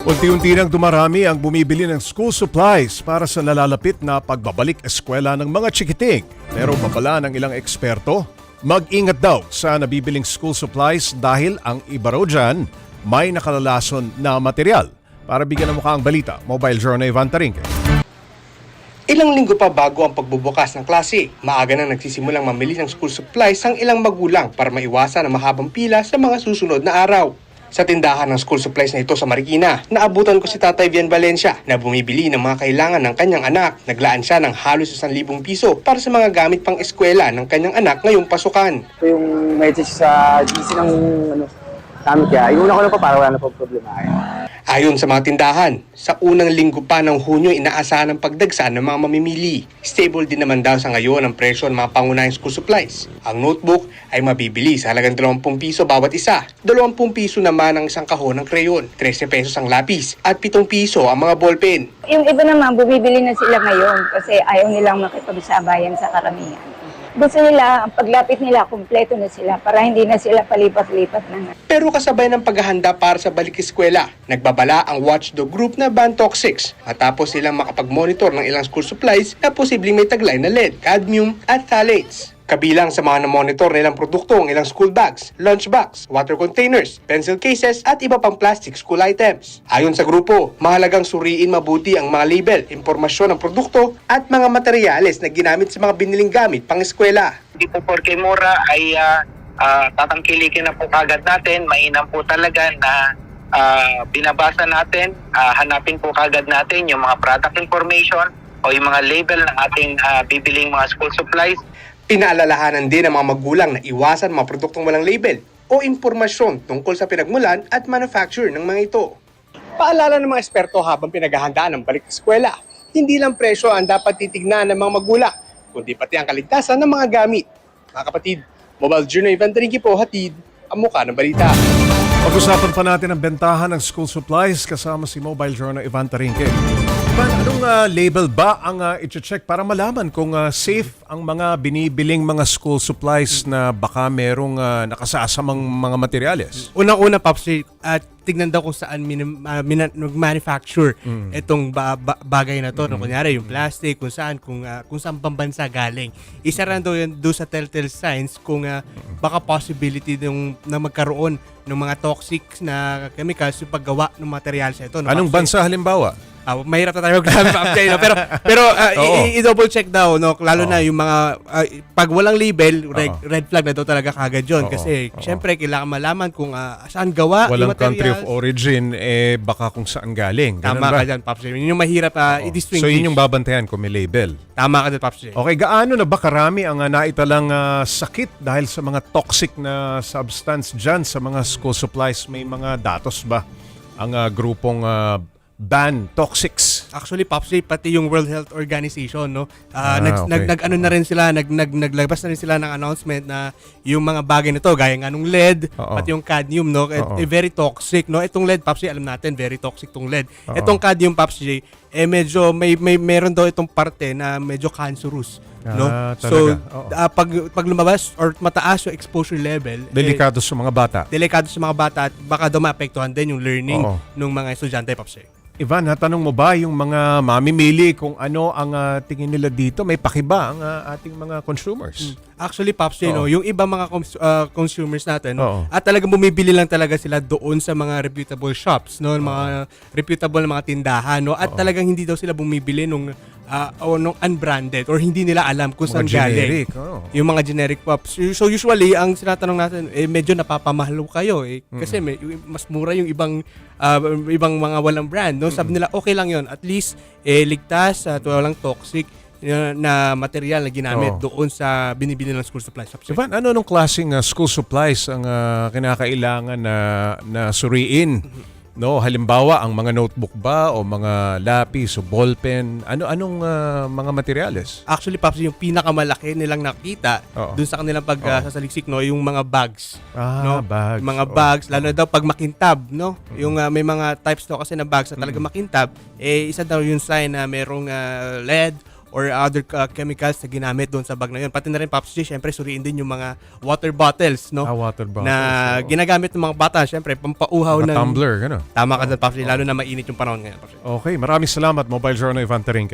Unti-unti nang dumarami ang bumibili ng school supplies para sa nalalapit na pagbabalik eskwela ng mga chikiting. Pero babala ng ilang eksperto, mag-ingat daw sa nabibiling school supplies dahil ang iba raw dyan may nakalalason na material. Para bigyan ng mukha ang balita, Mobile Journal Ivan Tarinque. Ilang linggo pa bago ang pagbubukas ng klase, maaga nang nagsisimulang mamili ng school supplies ang ilang magulang para maiwasan ang mahabang pila sa mga susunod na araw. Sa tindahan ng school supplies na ito sa Marikina, naabutan ko si Tatay Vian Valencia na bumibili ng mga kailangan ng kanyang anak. Naglaan siya ng halos 1,000 piso para sa mga gamit pang eskwela ng kanyang anak ngayong pasukan. Ito yung message sa GC ng gamit kaya. Iuna ko na po para wala na po problema. Ayon sa mga tindahan, sa unang linggo pa ng Hunyo inaasahan ang pagdagsa ng mga mamimili. Stable din naman daw sa ngayon ang presyo ng mga pangunahing school supplies. Ang notebook ay mabibili sa halagang 20 piso bawat isa. 20 piso naman ang isang kahon ng krayon, 13 pesos ang lapis, at 7 piso ang mga ballpen. Yung iba naman, bumibili na sila ngayon kasi ayaw nilang makipagsabayan sa karamihan. Gusto nila, ang paglapit nila, kumpleto na sila para hindi na sila palipat-lipat na. Pero kasabay ng paghahanda para sa balik eskwela, nagbabala ang watchdog group na Ban Toxics matapos silang makapag-monitor ng ilang school supplies na posibleng may taglay na lead, cadmium at phthalates. Kabilang sa mga na-monitor nilang produkto ang ilang school bags, lunchbox, water containers, pencil cases at iba pang plastic school items. Ayon sa grupo, mahalagang suriin mabuti ang mga label, impormasyon ng produkto at mga materyales na ginamit sa mga biniling gamit pang eskwela. Hindi po porke mura ay tatangkilikin na po kagad natin. Mainam po talaga na binabasa natin, hanapin po kagad natin yung mga product information o yung mga label ng ating bibiling mga school supplies. Pinaalalahanan din ng mga magulang na iwasan mga produktong walang label o impormasyon tungkol sa pinagmulan at manufacture ng mga ito. Paalala ng mga eksperto habang pinaghahandaan ng balik eskwela, hindi lang presyo ang dapat titignan ng mga magulang, kundi pati ang kaligtasan ng mga gamit. Mga kapatid, Mobile Journal Ivan Tarinque po, hatid ang mukha ng balita. Pag-usapan pa natin ang bentahan ng school supplies kasama si Mobile Journal Ivan Tarinque. Ivan, anong label ba ang i-check para malaman kung safe ang mga binibiling mga school supplies na baka merong nakasasamang mga materyales? Unang-una, Pops, tignan daw kung saan manufacture itong bagay na to. No? Kunyari, yung plastic, kung saan pambansa galing. Isa rin daw yun doon sa telltale signs kung baka possibility na magkaroon ng mga toxic na chemicals yung paggawa ng materials ito. No? Anong bansa halimbawa? Mahirap na tayo maglabi pa no? Pero i-double check daw, no? Lalo na yung mga pag walang label, red flag na daw talaga kagad yun. Kasi syempre kailangan malaman kung saan gawa walang yung materials. Country of origin, baka kung saan galing. Ganun Tama ba? ka dyan, Pops. Yun yung mahirap i-distinguish. So yun yung babantayan kung may label. Tama ka dyan, Pops. Okay, gaano na ba karami ang naitalang sakit dahil sa mga toxic na substance dyan sa mga school supplies? May mga datos ba ang grupong Ban Toxics? Actually, Pops, pati yung World Health Organization, no? Okay. Nag-ano na rin sila, naglabas na rin sila ng announcement na yung mga bagay na to, gaya nga nung lead, pati yung cadmium, no? Very toxic, no? Itong lead, Pops, alam natin, very toxic tong lead. Itong cadmium, Pops, medyo meron daw itong parte na medyo cancerous, no? So, pag lumabas or mataas yung exposure level, Delikado sa mga bata. delikado sa mga bata at baka daw maapektuhan din yung learning ng mga estudyante, Pops. Ivan, natanong mo ba yung mga mamimili kung ano ang tingin nila dito? May pakiba ang ating mga consumers? Actually, Pops, yung ibang mga consumers natin, at talagang bumibili lang talaga sila doon sa mga reputable shops, no? Mga reputable na mga tindahan, no? At talagang hindi daw sila bumibili nung unbranded or hindi nila alam kung saan galing. Yung mga generic, Pops. So usually, ang sinatanong natin, medyo napapamahal kayo. Kasi mas mura yung ibang mga walang brand. No? Sabi nila, okay lang yon. At least, ligtas at walang toxic na material na ginamit doon sa binibili ng school supplies. Ivan, ano nung klaseng school supplies ang kinakailangan na suriin? No, halimbawa ang mga notebook ba o mga lapis o ballpen, anong mga materyales? Actually, Pops, yung pinakamalaki nilang nakita doon sa kanilang pagsasaliksik, no, yung mga bags. No? Bags. Mga bags, lalo na daw pag makintab, no? Yung may mga types daw kasi na bags na talaga makintab, isa daw yung sign na merong lead or other chemicals na ginamit doon sa bag na yun. Pati na rin, Pops G, syempre suriin din yung mga water bottles, no? Water bottles. Na ginagamit ng mga bata, syempre, pampauhaw Mga ng... tumbler, gano'n. Tama ka dyan, Pops G, lalo na mainit yung panahon ngayon, Pops G. Okay, maraming salamat, Mobile Journal Ivan Terinque.